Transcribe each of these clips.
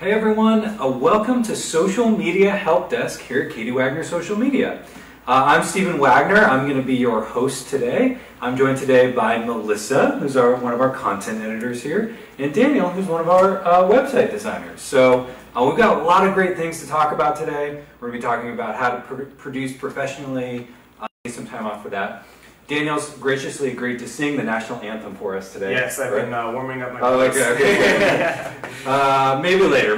Hey everyone, welcome to Social Media Help Desk here at Katie Wagner Social Media. I'm Stephen Wagner. I'm going to be your host today. I'm joined today by Melissa, who's one of our content editors here, and Daniel, who's one of our website designers. So we've got a lot of great things to talk about today. We're going to be talking about how to produce professionally, take some time off for that. Daniel's graciously agreed to sing the national anthem for us today. Yes, I've been warming up my voice. Okay. Maybe later.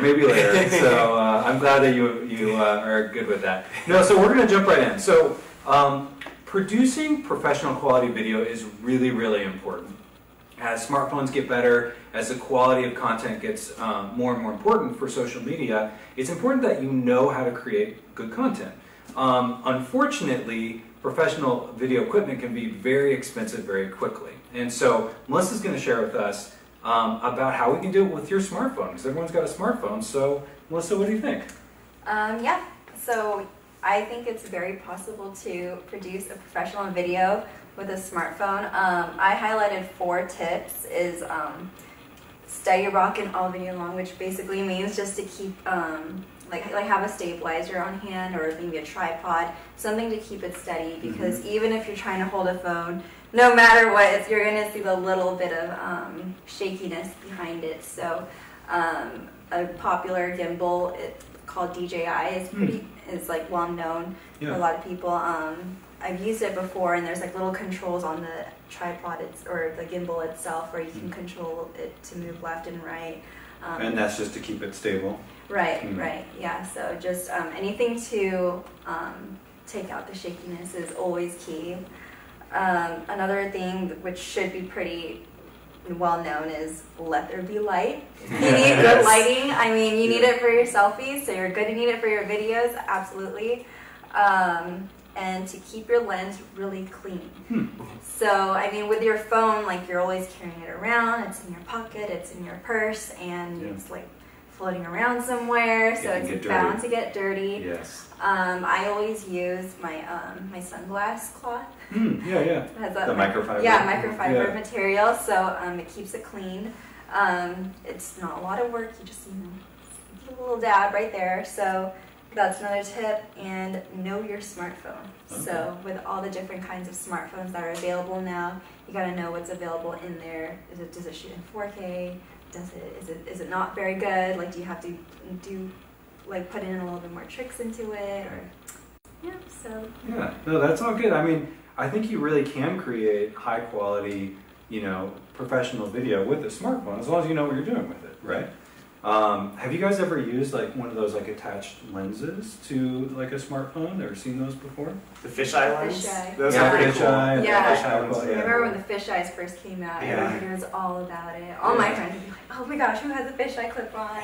So I'm glad that you are good with that. No, so we're going to jump right in. So producing professional quality video is really, really important. As smartphones get better, as the quality of content gets more and more important for social media, it's important that you know how to create good content. Unfortunately, professional video equipment can be very expensive very quickly. And so Melissa's going to share with us about how we can do it with your smartphone, because everyone's got a smartphone. So Melissa, what do you think? So I think it's very possible to produce a professional video with a smartphone. I highlighted 4 tips. Is study rock and all video long, which basically means just to keep like have a stabilizer on hand or maybe a tripod, something to keep it steady, because even if you're trying to hold a phone, no matter what, you're going to see the little bit of shakiness behind it. So a popular gimbal called DJI is like well known for a lot of people. I've used it before, and there's like little controls on the tripod or the gimbal itself where you can control it to move left and right. And that's just to keep it stable. Right, yeah. So just anything to take out the shakiness is always key. Another thing which should be pretty well known is let there be light. You need good lighting. I mean, you need it for your selfies, so you're going to need it for your videos, absolutely. And to keep your lens really clean. So, I mean, with your phone, like you're always carrying it around, it's in your pocket, it's in your purse, and it's like floating around somewhere, so it's bound to get dirty. Yes. I always use my my sunglass cloth. It has the microfiber. Yeah, microfiber material, so it keeps it clean. It's not a lot of work. You just get a little dab right there. So that's another tip. And know your smartphone. Okay. So with all the different kinds of smartphones that are available now, you got to know what's available in there. Does it shoot in 4K? Is it not very good? Like, do you have to put in a little bit more tricks into it, or no, that's all good. I mean, I think you really can create high quality, professional video with a smartphone as long as you know what you're doing with it, right? Have you guys ever used like one of those like attached lenses to like a smartphone, or seen those before? The fisheye lens? Those are pretty cool. Fisheye. I remember when the fisheyes first came out, everybody was all about it. All my friends would be like, oh my gosh, who has a fisheye clip on?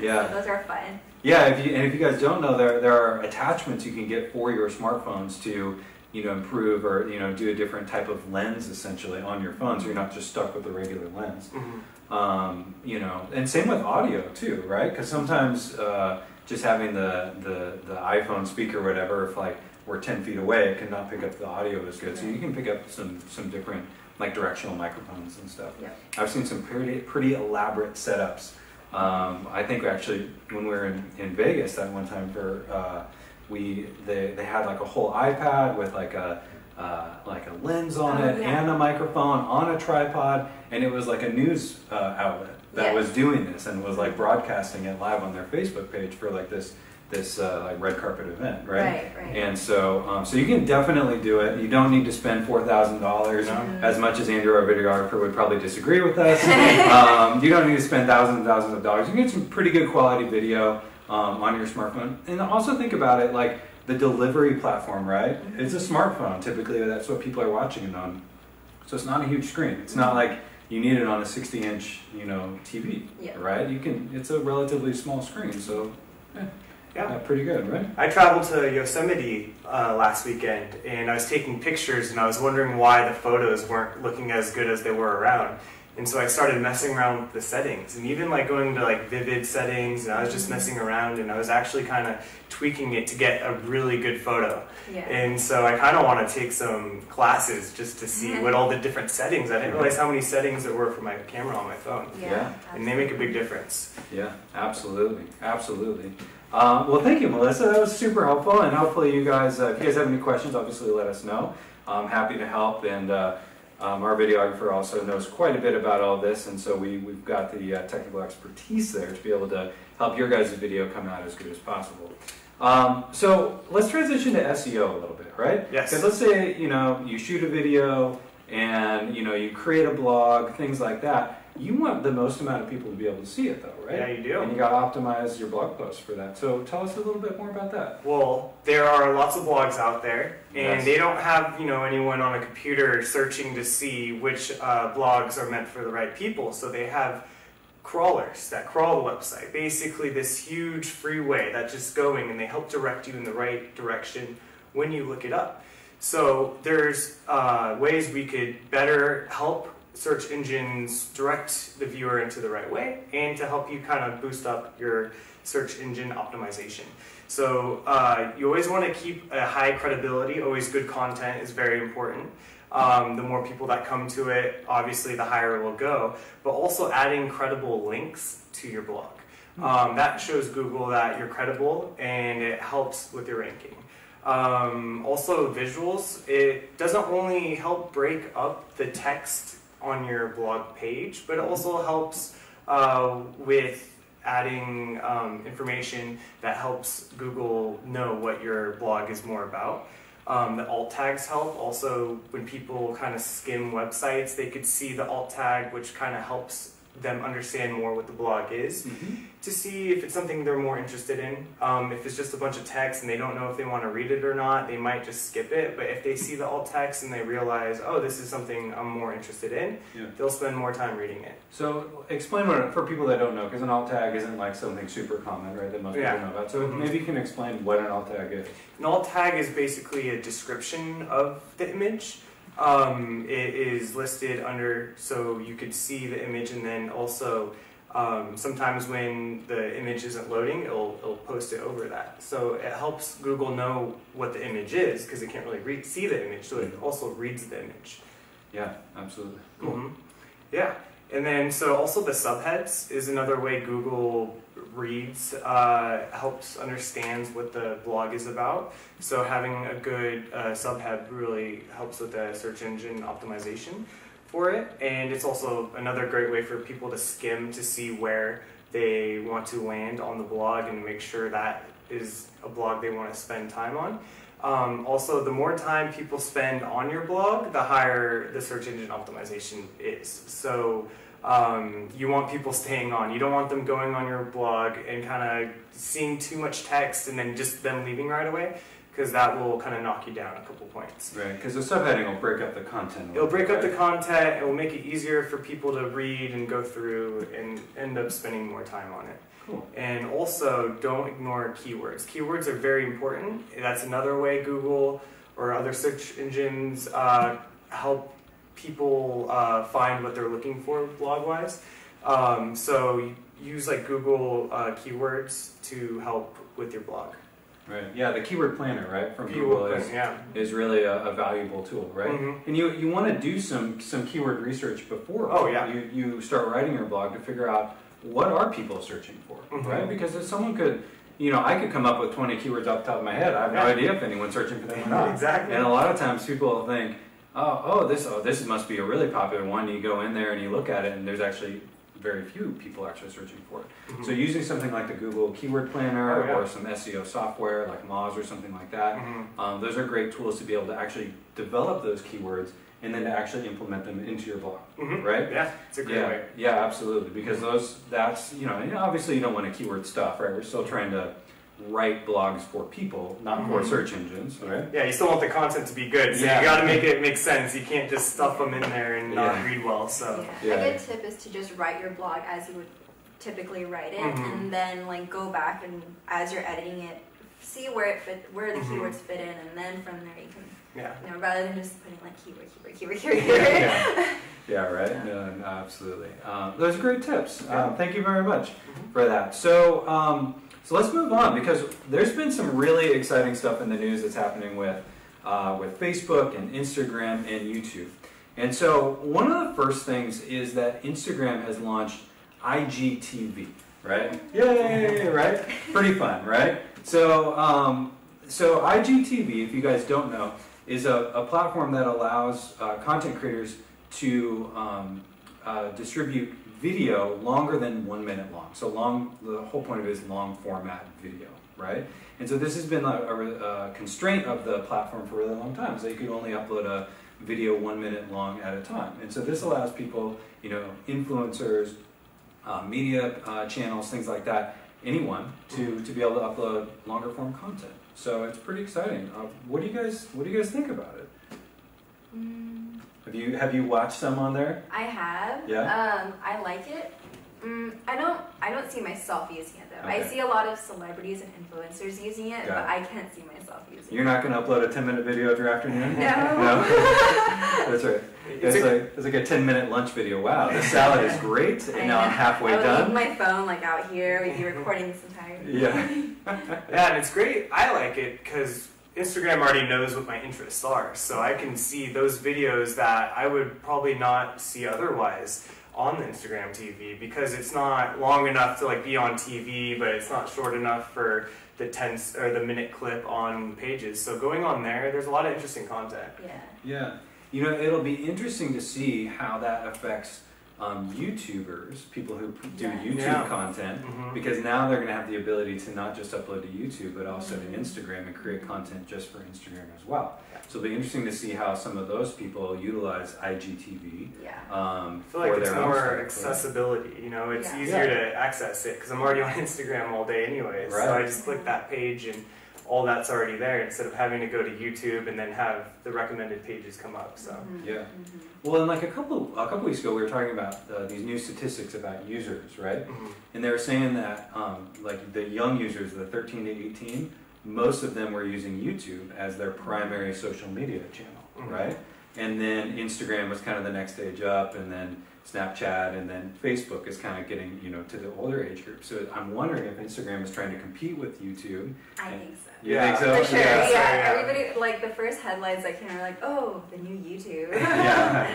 So those are fun. Yeah, if you guys don't know, there are attachments you can get for your smartphones to improve or do a different type of lens essentially on your phone, so you're not just stuck with the regular lens. And same with audio too, right? Because sometimes just having the iPhone speaker or whatever, if like we're 10 feet away, it cannot pick up the audio as good. So you can pick up some different like directional microphones and stuff. I've seen some pretty elaborate setups. I think actually when we were in Vegas that one time they had like a whole iPad with like a lens on it and a microphone on a tripod, and it was like a news outlet that was doing this and was like broadcasting it live on their Facebook page for like this like red carpet event, right? And so you can definitely do it. You don't need to spend $4,000 as much as Andrew, our videographer, would probably disagree with us. You don't need to spend thousands and thousands of dollars. You can get some pretty good quality video on your smartphone. And also think about it like the delivery platform, right? It's a smartphone. Typically, that's what people are watching it on. So it's not a huge screen. It's not like you need it on a 60-inch, TV, right? It's a relatively small screen, so pretty good, right? I traveled to Yosemite last weekend, and I was taking pictures, and I was wondering why the photos weren't looking as good as they were around. And so I started messing around with the settings, and even like going to like vivid settings, and I was just messing around, and I was actually kind of tweaking it to get a really good photo. Yeah. And so I kind of want to take some classes just to see what all the different settings. I didn't realize how many settings there were for my camera on my phone. Yeah. And they make a big difference. Yeah, absolutely, absolutely. Well, thank you, Melissa. That was super helpful, and hopefully you guys, if you guys have any questions, obviously let us know. I'm happy to help, and our videographer also knows quite a bit about all this, and so we've got the technical expertise there to be able to help your guys' video come out as good as possible. So let's transition to SEO a little bit, right? Yes. Because let's say you shoot a video and you create a blog, things like that. You want the most amount of people to be able to see it, though, right? Yeah, you do. And you got to optimize your blog posts for that. So tell us a little bit more about that. Well, there are lots of blogs out there, and Yes. they don't have anyone on a computer searching to see which blogs are meant for the right people. So they have crawlers that crawl the website. Basically, this huge freeway that's just going, and they help direct you in the right direction when you look it up. So there's ways we could better help search engines direct the viewer into the right way, and to help you kind of boost up your search engine optimization. So you always want to keep a high credibility. Always good content is very important. The more people that come to it, obviously the higher it will go, but also adding credible links to your blog. That shows Google that you're credible, and it helps with your ranking. Also visuals, it doesn't only help break up the text on your blog page, but it also helps with adding information that helps Google know what your blog is more about. The alt tags help. Also, when people kind of skim websites, they could see the alt tag, which kind of helps them understand more what the blog is, to see if it's something they're more interested in. If it's just a bunch of text and they don't know if they want to read it or not, they might just skip it. But if they see the alt text and they realize, oh, this is something I'm more interested in, they'll spend more time reading it. So explain what, for people that don't know, because an alt tag isn't like something super common, right, that most people know about. So maybe you can explain what an alt tag is. An alt tag is basically a description of the image. It is listed under, so you could see the image, and then also sometimes when the image isn't loading, it'll post it over that. So it helps Google know what the image is, because it can't really see the image, so it also reads the image. Yeah, absolutely. Cool. Yeah, and then so also the subheads is another way Google reads, helps understands what the blog is about. So having a good subhead really helps with the search engine optimization for it. And it's also another great way for people to skim to see where they want to land on the blog and make sure that is a blog they want to spend time on. Also, the more time people spend on your blog, the higher the search engine optimization is. So you want people staying on. You don't want them going on your blog and kind of seeing too much text and then just them leaving right away, because that will kind of knock you down a couple points. Right, because the subheading will break up the content. It'll break up the content. It will make it easier for people to read and go through and end up spending more time on it. Cool. And also, don't ignore keywords. Keywords are very important. That's another way Google or other search engines help people find what they're looking for blog-wise. So use like Google keywords to help with your blog. Right. Yeah, the keyword planner, right, from Keyword Google planner, is really a valuable tool, right? And you want to do some keyword research before you start writing your blog to figure out what are people searching for, right? Because if someone could, I could come up with 20 keywords off the top of my head. I have no idea if anyone's searching for them or not. Exactly. And a lot of times people think, this must be a really popular one. You go in there and you look at it, and there's actually very few people actually searching for it. So using something like the Google Keyword Planner or some SEO software like Moz or something like that, those are great tools to be able to actually develop those keywords and then to actually implement them into your blog, right? Yeah, it's a great way. Yeah, absolutely, because that's, obviously you don't want to keyword stuff, right? We're still trying to write blogs for people, not for search engines, right? Yeah, you still want the content to be good, so you got to make it make sense. You can't just stuff them in there and not read well. So a good tip is to just write your blog as you would typically write it, and then like go back and as you're editing it, see where the keywords fit in, and then from there you can, rather than just putting like keyword. Yeah, right? Yeah. No, absolutely. Those are great tips. Thank you very much Mhm. for that. So let's move on, because there's been some really exciting stuff in the news that's happening with Facebook and Instagram and YouTube. And so one of the first things is that Instagram has launched IGTV, right? Yay, right? Pretty fun, right? So IGTV, if you guys don't know, is a platform that allows content creators to distribute video longer than 1 minute long. So the whole point of it is long format video, right? And so this has been a constraint of the platform for a really long time. So you could only upload a video 1 minute long at a time. And so this allows people, influencers, media channels, things like that, anyone to be able to upload longer form content. So it's pretty exciting. What do you guys think about it? Have you watched some on there? I have. Yeah. I like it. I don't see myself using it though. Okay. I see a lot of celebrities and influencers using it, Got but it. I can't see myself using You're it. not going to upload a 10-minute video of your afternoon? No. That's right. It's like a 10-minute lunch video. Wow, this salad is great, and now I'm halfway I would done. leave my phone like out here. We'd be recording this entire thing. Yeah. Yeah, and it's great. I like it because Instagram already knows what my interests are, so I can see those videos that I would probably not see otherwise on the Instagram TV, because it's not long enough to be on TV, but it's not short enough for the minute clip on pages. So going on there's a lot of interesting content. Yeah. Yeah. It'll be interesting to see how that affects YouTubers, people who do Yes. YouTube Yeah. content, Mhm. because now they're going to have the ability to not just upload to YouTube, but also to Instagram and create content just for Instagram as well. So it'll be interesting to see how some of those people utilize IGTV. Yeah. I feel like for it's their own more stuff. accessibility, it's Yeah. easier to access it because I'm already on Instagram all day anyways. Right. So I just click that page and all that's already there instead of having to go to YouTube and then have the recommended pages come up. So Yeah. Well, and a couple weeks ago, we were talking about these new statistics about users, right? mhm. And they were saying that the young users, the 13 to 18, most of them were using YouTube as their primary social media channel, Mhm. right? And then Instagram was kind of the next stage up, and then Snapchat, and then Facebook is kind of getting to the older age group. So I'm wondering if Instagram is trying to compete with YouTube. I think so. You Yeah. think so? For sure. Yeah. Yeah. Everybody, the first headlines I came are like, oh, the new YouTube. Yeah.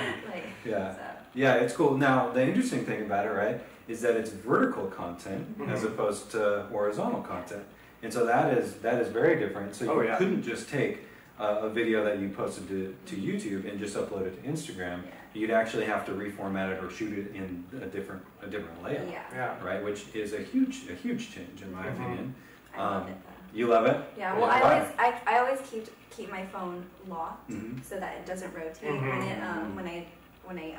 Yeah. So. Yeah, it's cool. Now, the interesting thing about it, right, is that it's vertical content Mhm. as opposed to horizontal content. And so that is very different. So Oh, you yeah. couldn't just take a video that you posted to YouTube and just upload it to Instagram. You'd actually have to reformat it or shoot it in a different layout, Yeah. Yeah. right? Which is a huge change in my Mhm. opinion. I love it though. You love it? Yeah. Well, Yeah. I always keep my phone locked Mm-hmm. so that it doesn't rotate Mhm. when I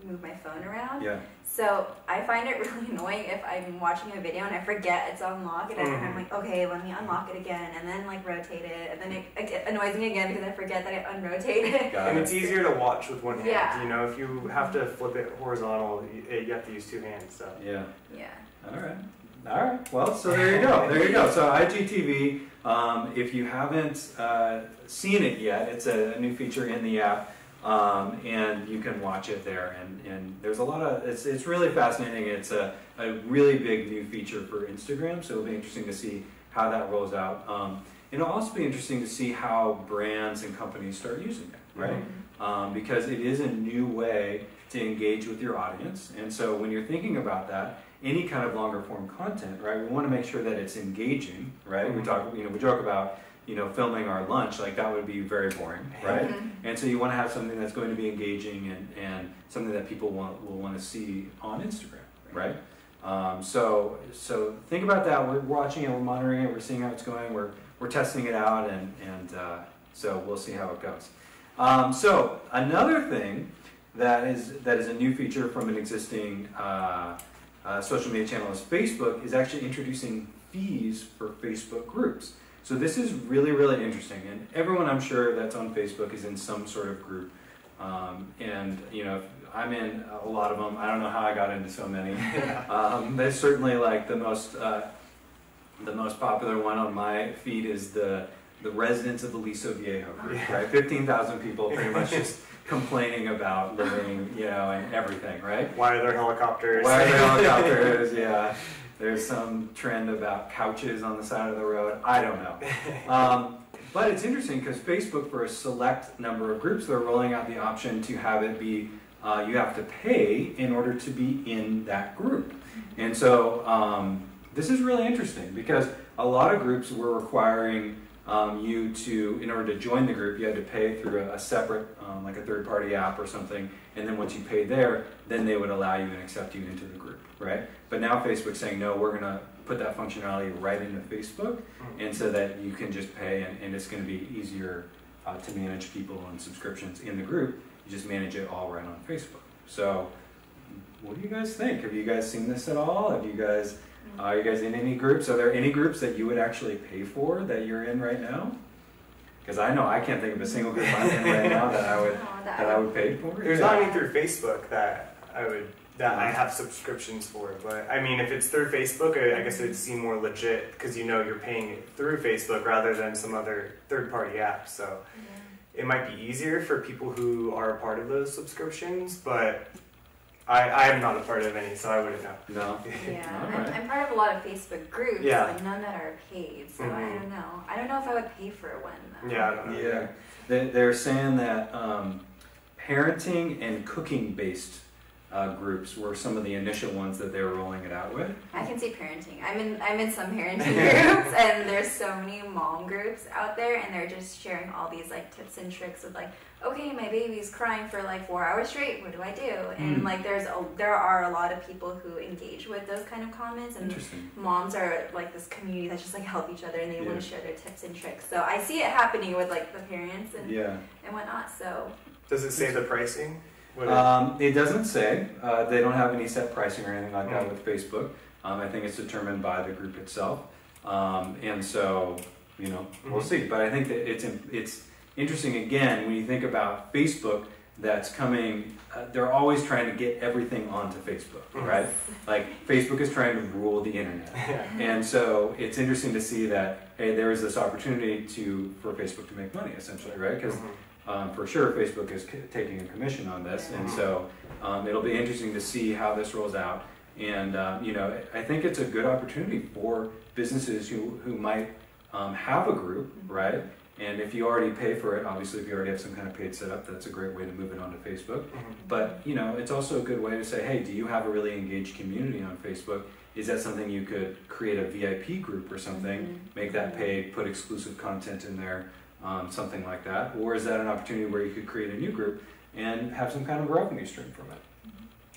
move my phone around. Yeah. So I find it really annoying if I'm watching a video and I forget it's unlocked, and Mhm. I'm like, okay, let me unlock it again, and then rotate it, and then it annoys me again because I forget that I unrotated. Got And it. it's easier to watch with one hand. Yeah. If you have to flip it horizontal, you have to use two hands. So Yeah. Yeah. All right. Well, so there you go. So IGTV, if you haven't seen it yet, it's a new feature in the app, and you can watch it there. And there's a lot of it's really fascinating. It's a really big new feature for Instagram, so it'll be interesting to see how that rolls out. It'll also be interesting to see how brands and companies start using it, right? Because it is a new way to engage with your audience. And so when you're thinking about that, any kind of longer form content, right? We want to make sure that it's engaging, right? We joke about, filming our lunch, like that would be very boring, right? And so you want to have something that's going to be engaging and something that people will want to see on Instagram, right? So think about that. We're watching it, we're monitoring it, we're seeing how it's going, we're testing it out, and so we'll see how it goes. So another thing that is a new feature from an existing social media channel is Facebook is actually introducing fees for Facebook groups. So this is really, really interesting, and everyone I'm sure that's on Facebook is in some sort of group, and I'm in a lot of them. I don't know how I got into so many. There's certainly the most popular one on my feed is the the residents of Aliso Viejo group, right? 15,000 people pretty much just complaining about living, and everything, right? Why are there helicopters? Why are there helicopters? Yeah. There's some trend about couches on the side of the road. I don't know. But it's interesting because Facebook, for a select number of groups, they're rolling out the option to have it be, you have to pay in order to be in that group. And so this is really interesting because a lot of groups were requiring you to, in order to join the group, you had to pay through a separate, like a third-party app or something. And then once you pay there, then they would allow you and accept you into the group, right? But now Facebook's saying, no, we're going to put that functionality right into Facebook, and so that you can just pay, and it's going to be easier to manage people and subscriptions in the group. You just manage it all right on Facebook. So what do you guys think? Have you guys seen this at all? Have you guys, are you guys in any groups? Are there any groups that you would actually pay for that you're in right now? Because I know I can't think of a single group I'm in right now that I would pay for. There's not any through Facebook that I have subscriptions for, but I mean, if it's through Facebook, I guess it would seem more legit because you're paying it through Facebook rather than some other third-party app. So it might be easier for people who are a part of those subscriptions, but I am not a part of any, so I wouldn't know. No. Yeah, right. I'm part of a lot of Facebook groups, but none that are paid. So I don't know. I don't know if I would pay for one though. Yeah, I don't know. Yeah, they're saying that parenting and cooking-based groups were some of the initial ones that they were rolling it out with. I can see parenting. I'm in some parenting groups, and there's so many mom groups out there, and they're just sharing all these like tips and tricks of like, okay, my baby's crying for like 4 hours straight. What do I do? And like there are a lot of people who engage with those kind of comments, and moms are like this community that just like help each other, and they want to share their tips and tricks. So I see it happening with like the parents and whatnot. So does it say the pricing? It doesn't say. They don't have any set pricing or anything like that with Facebook. I think it's determined by the group itself, and so we'll see. But I think that it's interesting again when you think about Facebook. That's coming. They're always trying to get everything onto Facebook, right? Like Facebook is trying to rule the internet, and so it's interesting to see that hey, there is this opportunity for Facebook to make money, essentially, right? Because for sure, Facebook is taking a commission on this, and so it'll be interesting to see how this rolls out. And I think it's a good opportunity for businesses who might have a group, right? And if you already pay for it, obviously, if you already have some kind of paid setup, that's a great way to move it onto Facebook. But it's also a good way to say, hey, do you have a really engaged community on Facebook? Is that something you could create a VIP group or something, make that paid, put exclusive content in there? Something like that, or is that an opportunity where you could create a new group and have some kind of revenue stream from it?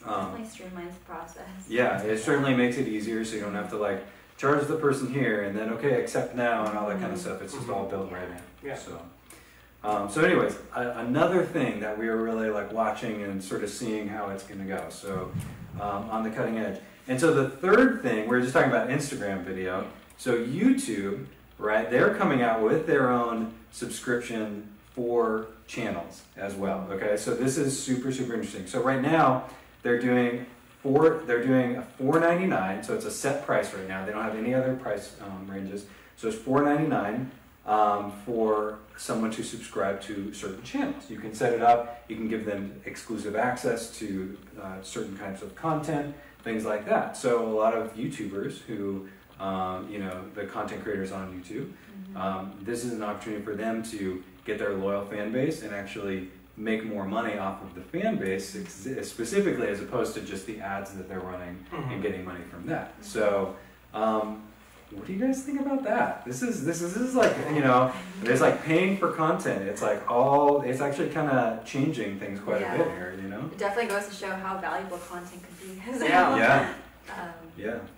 Definitely streamlines the process. Yeah, it certainly makes it easier, so you don't have to like charge the person here and then accept now and all that kind of stuff. It's just all built right in. Yeah. So anyways, another thing that we are really like watching and sort of seeing how it's going to go. So on the cutting edge. And so the third thing, we're just talking about Instagram video. So YouTube, right? They're coming out with their own subscription for channels as well. Okay, so this is super interesting. So right now they're doing a $4.99. So it's a set price right now. They don't have any other price ranges. So it's $4.99 for someone to subscribe to certain channels. You can set it up. You can give them exclusive access to certain kinds of content, things like that. So a lot of YouTubers who the content creators on YouTube. This is an opportunity for them to get their loyal fan base and actually make more money off of the fan base, specifically as opposed to just the ads that they're running and getting money from that. So, what do you guys think about that? This is like there's like paying for content. It's like it's actually kind of changing things quite a bit here. It definitely goes to show how valuable content could be.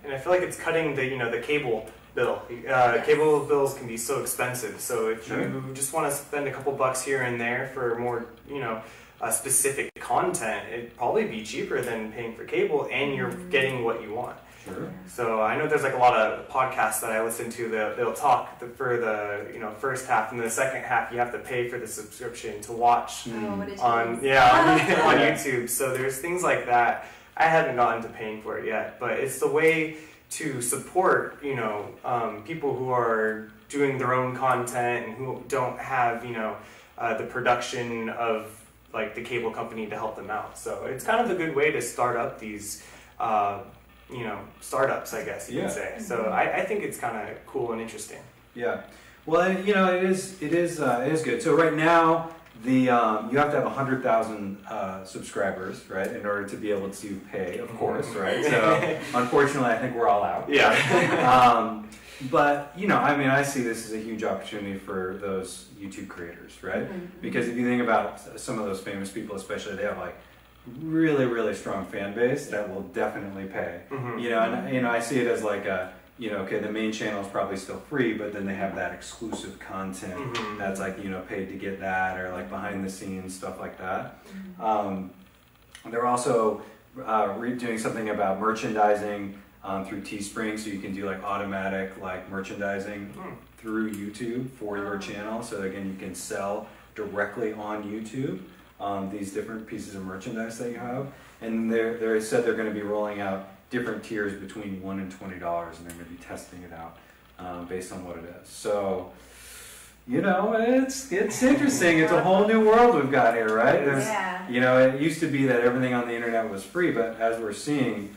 And I feel like it's cutting the cable bill. Cable bills can be so expensive. So if you just want to spend a couple bucks here and there for more, specific content, it'd probably be cheaper than paying for cable, and you're getting what you want. Sure. So I know there's like a lot of podcasts that I listen to that they'll talk for the first half, and the second half you have to pay for the subscription to watch on YouTube. So there's things like that. I haven't gotten to paying for it yet, but it's the way to support, people who are doing their own content and who don't have, the production of like the cable company to help them out. So it's kind of a good way to start up these, startups, I guess you could say. So I think it's kind of cool and interesting. Yeah. Well, and, it is good. So right now, you have to have 100,000 subscribers, right, in order to be able to pay, of course, right? So unfortunately, I think we're all out. Yeah. But I see this as a huge opportunity for those YouTube creators, right? Because if you think about some of those famous people, especially, they have like really, really strong fan base that will definitely pay. And I see it as like a, okay, the main channel is probably still free, but then they have that exclusive content that's like, paid to get that, or like behind the scenes stuff like that. They're also doing something about merchandising through Teespring, so you can do like automatic like merchandising through YouTube for your channel. So again, you can sell directly on YouTube these different pieces of merchandise that you have. And they said they're going to be rolling out different tiers between $1 and $20, and they're going to be testing it out based on what it is. So, it's interesting. It's a whole new world we've got here, right? It used to be that everything on the internet was free, but as we're seeing,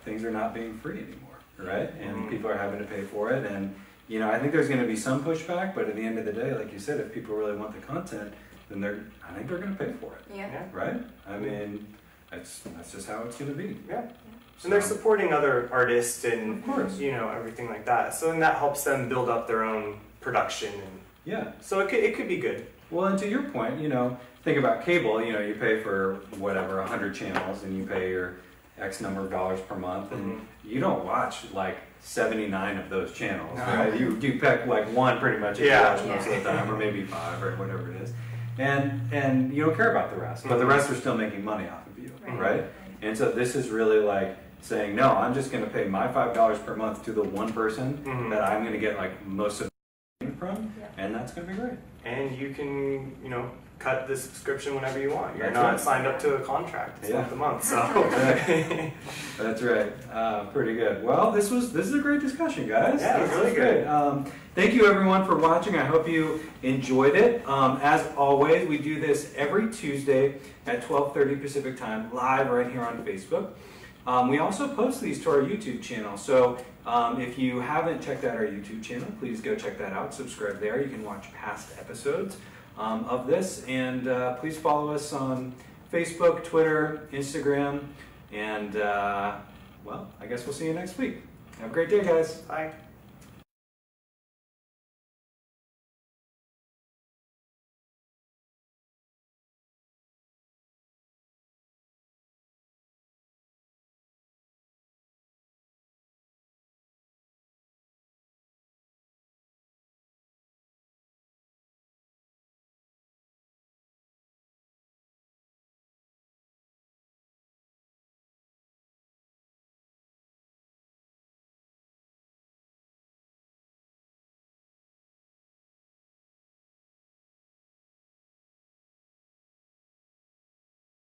things are not being free anymore, right? And people are having to pay for it. And, I think there's going to be some pushback, but at the end of the day, like you said, if people really want the content, then I think they're going to pay for it. Yeah. Right? I mean, that's just how it's going to be. Yeah. And they're supporting other artists and, of course, everything like that. So then that helps them build up their own production. And so it could be good. Well, and to your point, think about cable. You pay for whatever 100 channels, and you pay your X number of dollars per month, and you don't watch like 79 of those channels, right? You pick like one pretty much if you watch most of the time, or maybe 5 or whatever it is, and you don't care about the rest, but the rest are still making money off of you, right? And so this is really like saying, no, I'm just going to pay my $5 per month to the one person that I'm going to get like most of the from, and that's going to be great. And you can, cut the subscription whenever you want. You're not signed up to a contract. It's month to month, so. That's right. Pretty good. Well, this is a great discussion, guys. Yeah, it was really good. Thank you, everyone, for watching. I hope you enjoyed it. As always, we do this every Tuesday at 12:30 Pacific time, live right here on Facebook. We also post these to our YouTube channel. So if you haven't checked out our YouTube channel, please go check that out. Subscribe there. You can watch past episodes of this, and please follow us on Facebook, Twitter, Instagram, and well, I guess we'll see you next week. Have a great day, guys. Bye.